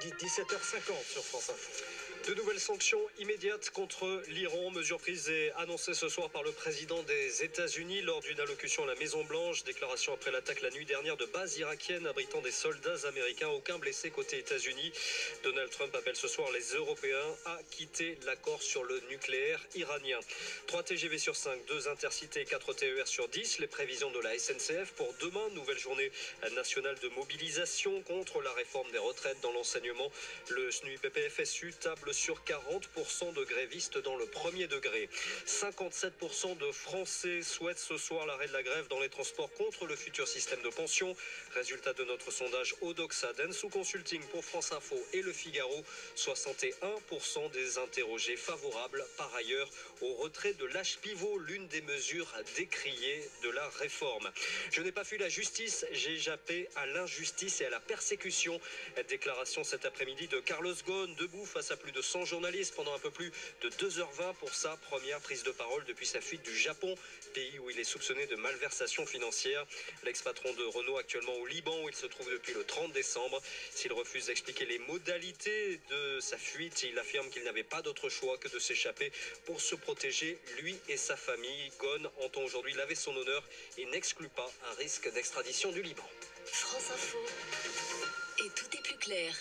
17h50 sur France Info. De nouvelles sanctions immédiates contre l'Iran, mesures prises et annoncées ce soir par le président des États-Unis lors d'une allocution à la Maison-Blanche. Déclaration après l'attaque la nuit dernière de bases irakiennes abritant des soldats américains. Aucun blessé côté États-Unis. Donald Trump appelle ce soir les Européens à quitter l'accord sur le nucléaire iranien. 3 TGV sur 5, 2 intercités, 4 TER sur 10. Les prévisions de la SNCF pour demain. Nouvelle journée nationale de mobilisation contre la réforme des retraites dans l'enseignement. Le SNUIPP-FSU table sur 40% de grévistes dans le premier degré. 57% de Français souhaitent ce soir l'arrêt de la grève dans les transports contre le futur système de pension. Résultat de notre sondage Odoxa Densu Consulting pour France Info et Le Figaro. 61% des interrogés favorables par ailleurs au retrait de l'âge pivot, l'une des mesures décriées de la réforme. Je n'ai pas fui la justice, j'ai échappé à l'injustice et à la persécution. Déclaration cet après-midi de Carlos Ghosn, debout face à plus de 100 journalistes pendant un peu plus de 2h20 pour sa première prise de parole depuis sa fuite du Japon, pays où il est soupçonné de malversation financière. L'ex-patron de Renault actuellement au Liban où il se trouve depuis le 30 décembre. S'il refuse d'expliquer les modalités de sa fuite, il affirme qu'il n'avait pas d'autre choix que de s'échapper pour se protéger, lui et sa famille. Ghosn entend aujourd'hui laver son honneur et n'exclut pas un risque d'extradition du Liban. France Info. Et tout est plus clair.